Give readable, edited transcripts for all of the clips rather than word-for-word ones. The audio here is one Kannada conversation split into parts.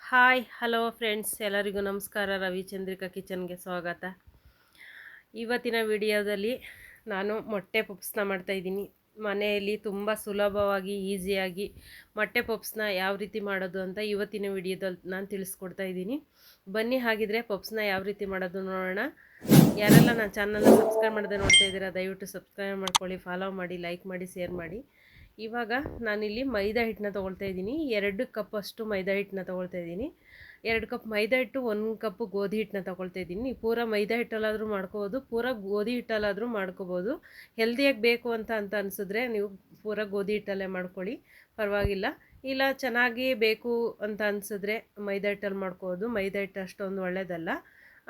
ಹಾಯ್ ಹಲೋ ಫ್ರೆಂಡ್ಸ್, ಎಲ್ಲರಿಗೂ ನಮಸ್ಕಾರ. ರವಿಚಂದ್ರಿಕಾ ಕಿಚನ್ಗೆ ಸ್ವಾಗತ. ಇವತ್ತಿನ ವಿಡಿಯೋದಲ್ಲಿ ನಾನು ಮೊಟ್ಟೆ ಪಪ್ಸ್ನ ಮಾಡ್ತಾಯಿದ್ದೀನಿ. ಮನೆಯಲ್ಲಿ ತುಂಬ ಸುಲಭವಾಗಿ ಈಸಿಯಾಗಿ ಮೊಟ್ಟೆ ಪಪ್ಸ್ನ ಯಾವ ರೀತಿ ಮಾಡೋದು ಅಂತ ಇವತ್ತಿನ ವಿಡಿಯೋದಲ್ಲಿ ನಾನು ತಿಳಿಸ್ಕೊಡ್ತಾ ಇದ್ದೀನಿ. ಬನ್ನಿ ಹಾಗಿದ್ರೆ ಪಪ್ಸ್ನ ಯಾವ ರೀತಿ ಮಾಡೋದು ನೋಡೋಣ. ಯಾರೆಲ್ಲ ನನ್ನ ಚಾನಲ್ನ ಸಬ್ಸ್ಕ್ರೈಬ್ ಮಾಡದೆ ನೋಡ್ತಾ ಇದ್ದೀರಾ ದಯವಿಟ್ಟು ಸಬ್ಸ್ಕ್ರೈಬ್ ಮಾಡ್ಕೊಳ್ಳಿ, ಫಾಲೋ ಮಾಡಿ, ಲೈಕ್ ಮಾಡಿ, ಶೇರ್ ಮಾಡಿ. ಇವಾಗ ನಾನಿಲ್ಲಿ ಮೈದಾ ಹಿಟ್ಟನ್ನ ತೊಗೊಳ್ತಾ ಇದ್ದೀನಿ. 2 ಕಪ್ ಅಷ್ಟು ಮೈದಾ ಹಿಟ್ಟನ್ನ ತೊಗೊಳ್ತಾ ಇದ್ದೀನಿ. 2 ಕಪ್ ಮೈದಾ ಹಿಟ್ಟು, 1 ಕಪ್ ಗೋಧಿ ಹಿಟ್ಟನ್ನ ತೊಗೊಳ್ತಾ ಇದ್ದೀನಿ. ಪೂರ ಮೈದಾ ಹಿಟ್ಟಲ್ಲಾದರೂ ಮಾಡ್ಕೋಬೋದು, ಪೂರ ಗೋಧಿ ಹಿಟ್ಟಲ್ಲಾದರೂ ಮಾಡ್ಕೋಬೋದು. ಹೆಲ್ದಿಯಾಗಿ ಬೇಕು ಅಂತ ಅನಿಸಿದ್ರೆ ನೀವು ಪೂರ ಗೋಧಿ ಹಿಟ್ಟಲ್ಲೇ ಮಾಡ್ಕೊಳ್ಳಿ, ಪರವಾಗಿಲ್ಲ. ಇಲ್ಲ ಚೆನ್ನಾಗಿ ಬೇಕು ಅಂತ ಅನಿಸಿದ್ರೆ ಮೈದಾ ಹಿಟ್ಟಲ್ಲಿ ಮಾಡ್ಕೋಬೋದು. ಮೈದಾ ಹಿಟ್ಟು ಅಷ್ಟೊಂದು ಒಳ್ಳೆಯದಲ್ಲ,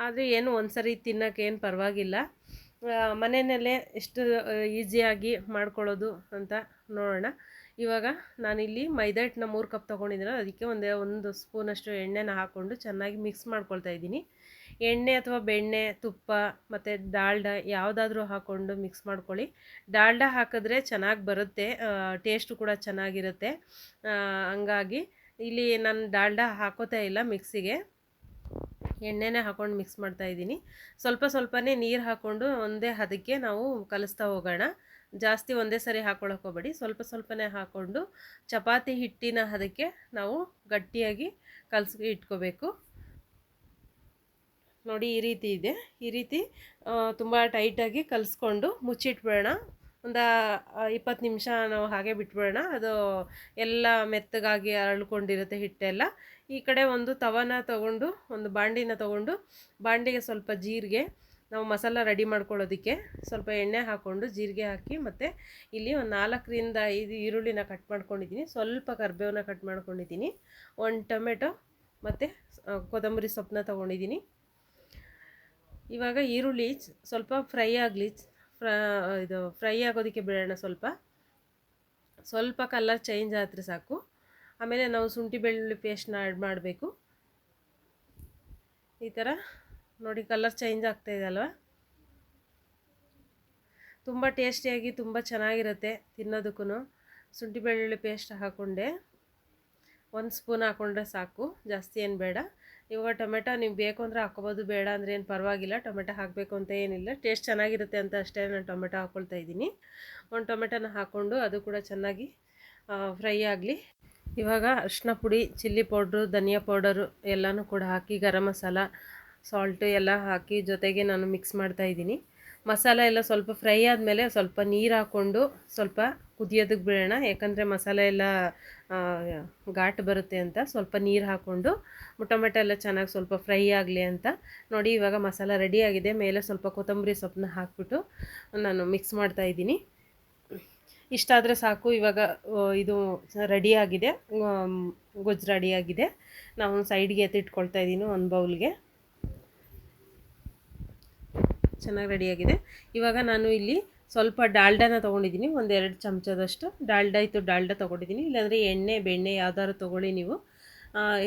ಆದರೆ ಏನು ಒಂದ್ಸರಿ ತಿನ್ನೋಕ್ಕೇನು ಪರವಾಗಿಲ್ಲ. ಮನೆಯಲ್ಲೇ ಎಷ್ಟು ಈಸಿಯಾಗಿ ಮಾಡ್ಕೊಳ್ಳೋದು ಅಂತ ನೋಡೋಣ. ಇವಾಗ ನಾನಿಲ್ಲಿ ಮೈದಾ ಹಿಟ್ಟನ್ನ 3 ಕಪ್ ತೊಗೊಂಡಿದ್ದೀನಲ್ಲ, ಅದಕ್ಕೆ ಒಂದು ಸ್ಪೂನಷ್ಟು ಎಣ್ಣೆನ ಹಾಕ್ಕೊಂಡು ಚೆನ್ನಾಗಿ ಮಿಕ್ಸ್ ಮಾಡ್ಕೊಳ್ತಾ ಇದ್ದೀನಿ. ಎಣ್ಣೆ ಅಥವಾ ಬೆಣ್ಣೆ, ತುಪ್ಪ ಮತ್ತು ಡಾಲ್ಡ ಯಾವುದಾದ್ರೂ ಹಾಕ್ಕೊಂಡು ಮಿಕ್ಸ್ ಮಾಡ್ಕೊಳ್ಳಿ. ಡಾಲ್ಡ ಹಾಕಿದ್ರೆ ಚೆನ್ನಾಗಿ ಬರುತ್ತೆ, ಟೇಸ್ಟು ಕೂಡ ಚೆನ್ನಾಗಿರುತ್ತೆ. ಹಂಗಾಗಿ ಇಲ್ಲಿ ನಾನು ಡಾಲ್ಡ ಹಾಕೋತಾ ಇಲ್ಲ ಮಿಕ್ಸಿಗೆ, ಎಣ್ಣೆನೇ ಹಾಕ್ಕೊಂಡು ಮಿಕ್ಸ್ ಮಾಡ್ತಾಯಿದ್ದೀನಿ. ಸ್ವಲ್ಪನೇ ನೀರು ಹಾಕ್ಕೊಂಡು ಒಂದೇ ಹದಕ್ಕೆ ನಾವು ಕಲಿಸ್ತಾ ಹೋಗೋಣ. ಜಾಸ್ತಿ ಒಂದೇ ಸರಿ ಹಾಕ್ಕೊಳಕ್ಕೆ ಹೋಗಬೇಡಿ, ಸ್ವಲ್ಪನೇ ಹಾಕ್ಕೊಂಡು ಚಪಾತಿ ಹಿಟ್ಟಿನ ಹದಕ್ಕೆ ನಾವು ಗಟ್ಟಿಯಾಗಿ ಕಲಸಿ ಇಟ್ಕೋಬೇಕು. ನೋಡಿ ಈ ರೀತಿ ಇದೆ. ಈ ರೀತಿ ತುಂಬ ಟೈಟಾಗಿ ಕಲಿಸ್ಕೊಂಡು ಮುಚ್ಚಿಟ್ಬೇಡ. ಒಂದು 20 ನಿಮಿಷ ನಾವು ಹಾಗೆ ಬಿಟ್ಬಿಡೋಣ. ಅದು ಎಲ್ಲ ಮೆತ್ತಗಾಗಿ ಅರಳ್ಕೊಂಡಿರುತ್ತೆ ಹಿಟ್ಟೆಲ್ಲ. ಈ ಕಡೆ ಒಂದು ತವನ ತೊಗೊಂಡು, ಒಂದು ಬಾಂಡಿನ ತೊಗೊಂಡು, ಬಾಂಡಿಗೆ ಸ್ವಲ್ಪ ಜೀರಿಗೆ, ನಾವು ಮಸಾಲ ರೆಡಿ ಮಾಡ್ಕೊಳ್ಳೋದಕ್ಕೆ ಸ್ವಲ್ಪ ಎಣ್ಣೆ ಹಾಕ್ಕೊಂಡು ಜೀರಿಗೆ ಹಾಕಿ, ಮತ್ತು ಇಲ್ಲಿ ಒಂದು 4ರಿಂದ 5 ಈರುಳ್ಳಿನ ಕಟ್ ಮಾಡ್ಕೊಂಡಿದ್ದೀನಿ, ಸ್ವಲ್ಪ ಕರಿಬೇವನ್ನ ಕಟ್ ಮಾಡ್ಕೊಂಡಿದ್ದೀನಿ, 1 ಟೊಮೆಟೊ ಮತ್ತು ಕೊತ್ತಂಬರಿ ಸೊಪ್ಪನ್ನ ತೊಗೊಂಡಿದ್ದೀನಿ. ಇವಾಗ ಈರುಳ್ಳಿ ಸ್ವಲ್ಪ ಫ್ರೈ ಆಗಲಿ, ಫ್ರೈ ಆಗೋದಕ್ಕೆ ಬಿಡೋಣ. ಸ್ವಲ್ಪ ಕಲರ್ ಚೇಂಜ್ ಆದರೆ ಸಾಕು. ಆಮೇಲೆ ನಾವು ಶುಂಠಿ ಬೆಳ್ಳುಳ್ಳಿ ಪೇಸ್ಟ್ನ ಆ್ಯಡ್ ಮಾಡಬೇಕು. ಈ ಥರ ನೋಡಿ ಕಲರ್ ಚೇಂಜ್ ಆಗ್ತಾಯಿದೆ ಅಲ್ವಾ. ತುಂಬ ಟೇಸ್ಟಿಯಾಗಿ ತುಂಬ ಚೆನ್ನಾಗಿರುತ್ತೆ ತಿನ್ನೋದಕ್ಕೂ. ಶುಂಠಿ ಬೆಳ್ಳುಳ್ಳಿ ಪೇಸ್ಟ್ ಹಾಕ್ಕೊಂಡೆ, 1 ಸ್ಪೂನ್ ಹಾಕ್ಕೊಂಡ್ರೆ ಸಾಕು, ಜಾಸ್ತಿ ಏನು ಬೇಡ. ಇವಾಗ ಟೊಮೆಟೊ ನೀವು ಬೇಕು ಅಂದರೆ ಹಾಕ್ಕೋಬೋದು, ಬೇಡ ಅಂದರೆ ಏನು ಪರವಾಗಿಲ್ಲ. ಟೊಮೆಟೊ ಹಾಕಬೇಕು ಅಂತ ಏನಿಲ್ಲ, ಟೇಸ್ಟ್ ಚೆನ್ನಾಗಿರುತ್ತೆ ಅಂತ ಅಷ್ಟೇ ನಾನು ಟೊಮೆಟೊ ಹಾಕ್ಕೊಳ್ತಾ ಇದ್ದೀನಿ. 1 ಟೊಮೆಟೊನ ಹಾಕ್ಕೊಂಡು ಅದು ಕೂಡ ಚೆನ್ನಾಗಿ ಫ್ರೈ ಆಗಲಿ. ಇವಾಗ ಅರಿಶಿನ ಪುಡಿ, ಚಿಲ್ಲಿ ಪೌಡ್ರು, ಧನಿಯಾ ಪೌಡರು ಎಲ್ಲನೂ ಕೂಡ ಹಾಕಿ, ಗರಂ ಮಸಾಲ, ಸಾಲ್ಟು ಎಲ್ಲ ಹಾಕಿ ಜೊತೆಗೆ ನಾನು ಮಿಕ್ಸ್ ಮಾಡ್ತಾಯಿದ್ದೀನಿ. ಮಸಾಲ ಎಲ್ಲ ಸ್ವಲ್ಪ ಫ್ರೈ ಆದಮೇಲೆ ಸ್ವಲ್ಪ ನೀರು ಹಾಕ್ಕೊಂಡು ಸ್ವಲ್ಪ ಕುದಿಯೋದಕ್ಕೆ ಬಿಡೋಣ. ಯಾಕಂದರೆ ಮಸಾಲೆ ಎಲ್ಲ ಘಾಟ್ ಬರುತ್ತೆ ಅಂತ ಸ್ವಲ್ಪ ನೀರು ಹಾಕ್ಕೊಂಡು, ಟೊಮೆಟೊ ಎಲ್ಲ ಚೆನ್ನಾಗಿ ಸ್ವಲ್ಪ ಫ್ರೈ ಆಗಲಿ ಅಂತ. ನೋಡಿ ಇವಾಗ ಮಸಾಲ ರೆಡಿಯಾಗಿದೆ. ಮೇಲೆ ಸ್ವಲ್ಪ ಕೊತ್ತಂಬರಿ ಸೊಪ್ಪನ್ನ ಹಾಕ್ಬಿಟ್ಟು ನಾನು ಮಿಕ್ಸ್ ಮಾಡ್ತಾಯಿದ್ದೀನಿ. ಇಷ್ಟಾದರೆ ಸಾಕು. ಇವಾಗ ಇದು ರೆಡಿಯಾಗಿದೆ, ಗೊಜ್ಜು ರೆಡಿಯಾಗಿದೆ. ನಾವು ಸೈಡ್ಗೆ ಎತ್ತಿಟ್ಕೊಳ್ತಾ ಇದ್ದೀನಿ, ಒಂದು ಬೌಲ್ಗೆ. ಚೆನ್ನಾಗಿ ರೆಡಿಯಾಗಿದೆ. ಇವಾಗ ನಾನು ಇಲ್ಲಿ ಸ್ವಲ್ಪ ಡಾಲ್ಡಾನ ತೊಗೊಂಡಿದ್ದೀನಿ, 1-2 ಚಮಚದಷ್ಟು ಡಾಲ್ಡ ತೊಗೊಂಡಿದ್ದೀನಿ. ಇಲ್ಲಾಂದರೆ ಎಣ್ಣೆ ಬೆಣ್ಣೆ ಯಾವ್ದಾದ್ರು ತೊಗೊಳ್ಳಿ ನೀವು.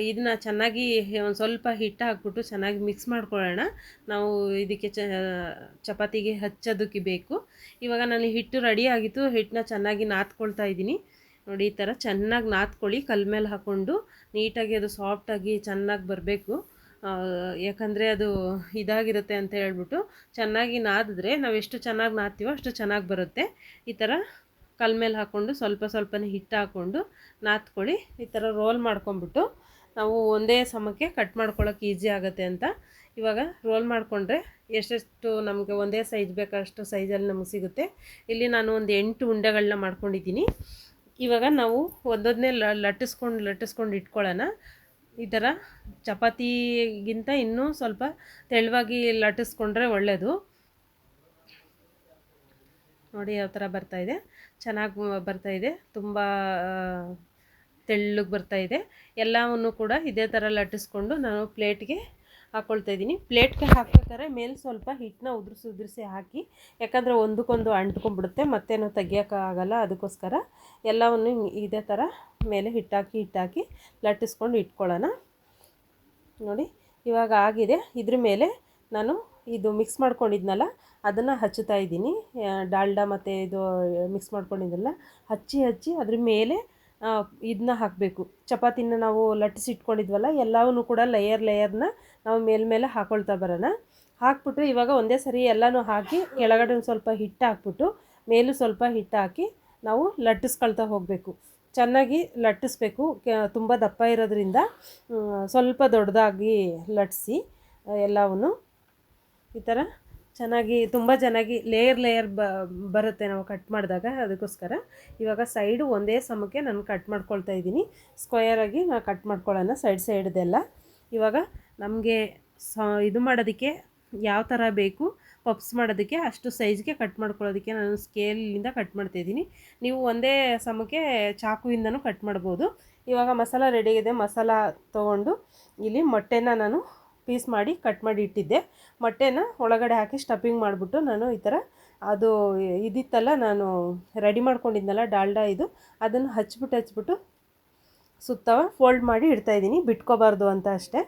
ಇದನ್ನ ಚೆನ್ನಾಗಿ ಒಂದು ಸ್ವಲ್ಪ ಹಿಟ್ಟು ಹಾಕ್ಬಿಟ್ಟು ಚೆನ್ನಾಗಿ ಮಿಕ್ಸ್ ಮಾಡ್ಕೊಳ್ಳೋಣ. ನಾವು ಇದಕ್ಕೆ ಚಪಾತಿಗೆ ಹಚ್ಚೋದಕ್ಕೆ ಬೇಕು. ಇವಾಗ ನಾನು ಹಿಟ್ಟು ರೆಡಿ ಆಗಿತ್ತು, ಹಿಟ್ಟನ್ನ ಚೆನ್ನಾಗಿ ನಾದ್ಕೊಳ್ತಾ ಇದ್ದೀನಿ. ನೋಡಿ ಈ ಥರ ಚೆನ್ನಾಗಿ ನಾದ್ಕೊಳ್ಳಿ, ಕಲ್ ಮೇಲೆ ಹಾಕ್ಕೊಂಡು ನೀಟಾಗಿ ಅದು ಸಾಫ್ಟಾಗಿ ಚೆನ್ನಾಗಿ ಬರಬೇಕು. ಯಾಕಂದರೆ ಅದು ಇದಾಗಿರುತ್ತೆ ಅಂತ ಹೇಳ್ಬಿಟ್ಟು ಚೆನ್ನಾಗಿ ನಾದಿದ್ರೆ ನಾವು ಎಷ್ಟು ಚೆನ್ನಾಗಿ ನಾದ್ತೀವೋ ಅಷ್ಟು ಚೆನ್ನಾಗಿ ಬರುತ್ತೆ. ಈ ಥರ ಕಲ್ ಮೇಲೆ ಹಾಕ್ಕೊಂಡು ಸ್ವಲ್ಪನೇ ಹಿಟ್ಟು ಹಾಕ್ಕೊಂಡು ನಾದ್ಕೊಳ್ಳಿ. ಈ ಥರ ರೋಲ್ ಮಾಡ್ಕೊಂಬಿಟ್ಟು ನಾವು ಒಂದೇ ಸಮಕ್ಕೆ ಕಟ್ ಮಾಡ್ಕೊಳ್ಳೋಕೆ ಈಸಿ ಆಗುತ್ತೆ ಅಂತ. ಇವಾಗ ರೋಲ್ ಮಾಡಿಕೊಂಡ್ರೆ ಎಷ್ಟೆಷ್ಟು ನಮಗೆ ಒಂದೇ ಸೈಜ್ ಬೇಕಷ್ಟು ಸೈಜಲ್ಲಿ ನಮಗೆ ಸಿಗುತ್ತೆ. ಇಲ್ಲಿ ನಾನು ಒಂದು 8 ಉಂಡೆಗಳನ್ನ ಮಾಡ್ಕೊಂಡಿದ್ದೀನಿ. ಇವಾಗ ನಾವು ಒಂದೊಂದನ್ನೇ ಲಟ್ಟಿಸ್ಕೊಂಡು ಇಟ್ಕೊಳ್ಳೋಣ. ಈ ಥರ ಚಪಾತಿಗಿಂತ ಇನ್ನೂ ಸ್ವಲ್ಪ ತೆಳುವಾಗಿ ಲಟ್ಟಿಸ್ಕೊಂಡ್ರೆ ಒಳ್ಳೆಯದು. ನೋಡಿ ಯಾವ ಥರ ಬರ್ತಾಯಿದೆ, ಚೆನ್ನಾಗಿ ಬರ್ತಾಯಿದೆ, ತುಂಬ ತೆಳ್ಳಗೆ ಬರ್ತಾಯಿದೆ. ಎಲ್ಲವನ್ನು ಕೂಡ ಇದೇ ಥರ ಲಟ್ಟಿಸ್ಕೊಂಡು ನಾನು ಪ್ಲೇಟ್ಗೆ ಹಾಕ್ಕೊಳ್ತಾ ಇದ್ದೀನಿ. ಪ್ಲೇಟ್ಗೆ ಹಾಕ್ಬೇಕಾದ್ರೆ ಮೇಲೆ ಸ್ವಲ್ಪ ಹಿಟ್ಟನ್ನ ಉದುರಿಸಿ ಹಾಕಿ, ಯಾಕಂದರೆ ಒಂದಕ್ಕೊಂದು ಅಂಟ್ಕೊಂಡ್ಬಿಡುತ್ತೆ, ಮತ್ತೆ ನಾವು ತೆಗಿಯೋಕ್ಕಾಗಲ್ಲ. ಅದಕ್ಕೋಸ್ಕರ ಎಲ್ಲವನ್ನು ಇದೇ ಥರ ಮೇಲೆ ಹಿಟ್ಟಾಕಿ ಲಟ್ಟಿಸ್ಕೊಂಡು ಇಟ್ಕೊಳ್ಳೋಣ. ನೋಡಿ ಇವಾಗ ಆಗಿದೆ. ಇದ್ರ ಮೇಲೆ ನಾನು ಇದು ಮಿಕ್ಸ್ ಮಾಡ್ಕೊಂಡಿದ್ನಲ್ಲ ಅದನ್ನು ಹಚ್ಚುತ್ತಾ ಇದ್ದೀನಿ. ಡಾಲ್ಡಾ ಮತ್ತು ಇದು ಮಿಕ್ಸ್ ಮಾಡ್ಕೊಂಡಿದ್ದೆಲ್ಲ ಹಚ್ಚಿ ಅದ್ರ ಮೇಲೆ ಇದನ್ನ ಹಾಕಬೇಕು. ಚಪಾತಿನ ನಾವು ಲಟ್ಟಿಸಿಟ್ಕೊಂಡಿದ್ವಲ್ಲ ಎಲ್ಲವೂ ಕೂಡ ಲೇಯರ್ನ ನಾವು ಮೇಲ್ಮೇಲೆ ಹಾಕ್ಕೊಳ್ತಾ ಬರೋಣ. ಹಾಕ್ಬಿಟ್ಟು ಇವಾಗ ಒಂದೇ ಸರಿ ಎಲ್ಲನೂ ಹಾಕಿ ಕೆಳಗಡೆ ಒಂದು ಸ್ವಲ್ಪ ಹಿಟ್ಟು ಹಾಕ್ಬಿಟ್ಟು ಮೇಲೂ ಸ್ವಲ್ಪ ಹಿಟ್ಟು ಹಾಕಿ ನಾವು ಲಟ್ಟಿಸ್ಕೊಳ್ತಾ ಹೋಗಬೇಕು. ಚೆನ್ನಾಗಿ ಲಟ್ಟಿಸ್ಬೇಕು. ತುಂಬ ದಪ್ಪ ಇರೋದ್ರಿಂದ ಸ್ವಲ್ಪ ದೊಡ್ಡದಾಗಿ ಲಟ್ಟಿಸಿ ಎಲ್ಲವೂ ಈ ಥರ ತುಂಬ ಚೆನ್ನಾಗಿ ಲೇಯರ್ ಬರುತ್ತೆ ನಾವು ಕಟ್ ಮಾಡಿದಾಗ. ಅದಕ್ಕೋಸ್ಕರ ಇವಾಗ ಸೈಡು ಒಂದೇ ಸಮಕ್ಕೆ ನಾನು ಕಟ್ ಮಾಡ್ಕೊಳ್ತಾ ಇದ್ದೀನಿ. ಸ್ಕ್ವಯರಾಗಿ ನಾನು ಕಟ್ ಮಾಡ್ಕೊಳ್ಳೋಣ ಸೈಡ್ದೆಲ್ಲ. ಇವಾಗ ನಮಗೆ ಇದು ಮಾಡೋದಕ್ಕೆ ಯಾವ ಥರ ಬೇಕು ಪಪ್ಸ್ ಮಾಡೋದಕ್ಕೆ ಅಷ್ಟು ಸೈಜ್ಗೆ ಕಟ್ ಮಾಡ್ಕೊಳ್ಳೋದಕ್ಕೆ ನಾನು ಸ್ಕೇಲಿಂದ ಕಟ್ ಮಾಡ್ತಾಯಿದ್ದೀನಿ. ನೀವು ಒಂದೇ ಸಮಕ್ಕೆ ಚಾಕುವಿಂದನೂ ಕಟ್ ಮಾಡ್ಬೋದು. ಇವಾಗ ಮಸಾಲ ರೆಡಿಯಾಗಿದೆ. ಮಸಾಲ ತೊಗೊಂಡು ಇಲ್ಲಿ ಮೊಟ್ಟೆನ ನಾನು ಪೀಸ್ ಮಾಡಿ ಕಟ್ ಮಾಡಿ ಇಟ್ಟಿದ್ದೆ. ಮೊಟ್ಟೆನ ಒಳಗಡೆ ಹಾಕಿ ಸ್ಟಫಿಂಗ್ ಮಾಡಿಬಿಟ್ಟು ನಾನು ಈ ಥರ ಅದು ಇದಿತ್ತಲ್ಲ ನಾನು ರೆಡಿ ಮಾಡ್ಕೊಂಡಿದ್ನಲ್ಲ ಡಾಲ್ಡಾ ಇದು, ಅದನ್ನು ಹಚ್ಬಿಟ್ಟು ಸುತ್ತ ಫೋಲ್ಡ್ ಮಾಡಿ ಇಡ್ತಾಯಿದ್ದೀನಿ. ಬಿಟ್ಕೋಬಾರ್ದು ಅಂತ ಅಷ್ಟೇ.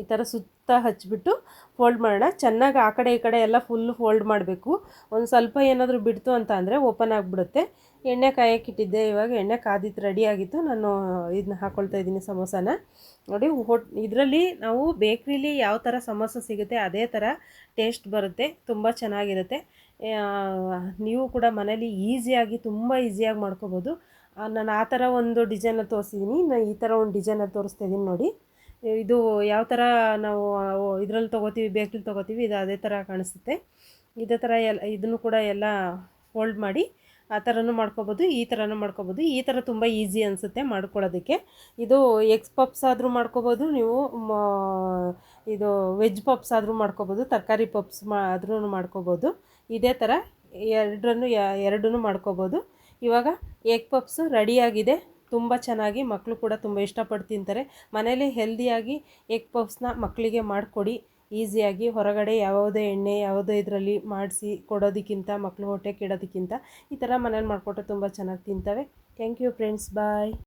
ಈ ಥರ ಸುತ್ತ ಹಚ್ಬಿಟ್ಟು ಫೋಲ್ಡ್ ಮಾಡೋಣ. ಚೆನ್ನಾಗಿ ಆ ಕಡೆ ಈ ಕಡೆ ಎಲ್ಲ ಫುಲ್ಲು ಫೋಲ್ಡ್ ಮಾಡಬೇಕು. ಒಂದು ಸ್ವಲ್ಪ ಏನಾದರೂ ಬಿಡ್ತು ಅಂತ ಅಂದರೆ ಓಪನ್ ಆಗಿಬಿಡುತ್ತೆ. ಎಣ್ಣೆ ಕಾಯಕ್ಕಿಟ್ಟಿದ್ದೆ. ಇವಾಗ ಎಣ್ಣೆ ಕಾದಿತ್ತು, ರೆಡಿಯಾಗಿತ್ತು. ನಾನು ಇದನ್ನ ಹಾಕ್ಕೊಳ್ತಾ ಇದ್ದೀನಿ ಸಮೋಸಾನ. ನೋಡಿ ಇದರಲ್ಲಿ ನಾವು ಬೇಕ್ರಿಲಿ ಯಾವ ಥರ ಸಮೋಸ ಸಿಗುತ್ತೆ ಅದೇ ಥರ ಟೇಸ್ಟ್ ಬರುತ್ತೆ. ತುಂಬ ಚೆನ್ನಾಗಿರುತ್ತೆ. ನೀವು ಕೂಡ ಮನೇಲಿ ತುಂಬ ಈಸಿಯಾಗಿ ಮಾಡ್ಕೋಬೋದು. ನಾನು ಆ ಥರ ಒಂದು ಡಿಸೈನ ತೋರಿಸಿದ್ದೀನಿ. ನಾನು ಈ ಥರ ಒಂದು ಡಿಸೈನ ತೋರಿಸ್ತಾ ಇದ್ದೀನಿ ನೋಡಿ. ಇದು ಯಾವ ಥರ ನಾವು ಇದರಲ್ಲಿ ತೊಗೋತೀವಿ, ಬೇಕ್ರಿಲಿ ತೊಗೋತೀವಿ, ಇದು ಅದೇ ಥರ ಕಾಣಿಸುತ್ತೆ. ಇದೇ ಥರ ಇದನ್ನು ಕೂಡ ಎಲ್ಲ ಫೋಲ್ಡ್ ಮಾಡಿ ಆ ಥರನೂ ಮಾಡ್ಕೊಬೋದು, ಈ ಥರನೂ ಮಾಡ್ಕೊಬೋದು. ಈ ಥರ ತುಂಬ ಈಸಿ ಅನಿಸುತ್ತೆ ಮಾಡ್ಕೊಳ್ಳೋದಕ್ಕೆ. ಇದು ಎಗ್ಸ್ ಪಪ್ಸ್ ಆದರೂ ಮಾಡ್ಕೊಬೋದು ನೀವು, ಇದು ವೆಜ್ ಪಪ್ಸ್ ಆದರೂ ಮಾಡ್ಕೊಬೋದು, ತರಕಾರಿ ಪಪ್ಸ್ ಆದ್ರೂ ಮಾಡ್ಕೊಬೋದು. ಇದೇ ಥರ ಎರಡನ್ನೂ ಮಾಡ್ಕೊಬೋದು. ಇವಾಗ ಎಗ್ ಪಪ್ಸು ರೆಡಿಯಾಗಿದೆ. ತುಂಬ ಚೆನ್ನಾಗಿ ಮಕ್ಕಳು ಕೂಡ ತುಂಬ ಇಷ್ಟಪಟ್ಟು ತಿಂತಾರೆ. ಮನೇಲಿ ಹೆಲ್ದಿಯಾಗಿ ಎಗ್ ಪಫ್ಸ್ನ ಮಕ್ಕಳಿಗೆ ಮಾಡಿಕೊಡಿ ಈಸಿಯಾಗಿ. ಹೊರಗಡೆ ಯಾವುದೇ ಎಣ್ಣೆ ಯಾವುದೇ ಇದರಲ್ಲಿ ಮಾಡಿಸಿ ಕೊಡೋದಕ್ಕಿಂತ, ಮಕ್ಕಳು ಹೊಟ್ಟೆ ಕೆಡೋದಕ್ಕಿಂತ ಈ ಥರ ಮನೇಲಿ ಮಾಡಿಕೊಟ್ರೆ ತುಂಬ ಚೆನ್ನಾಗಿ ತಿಂತವೆ. Thank you friends, bye.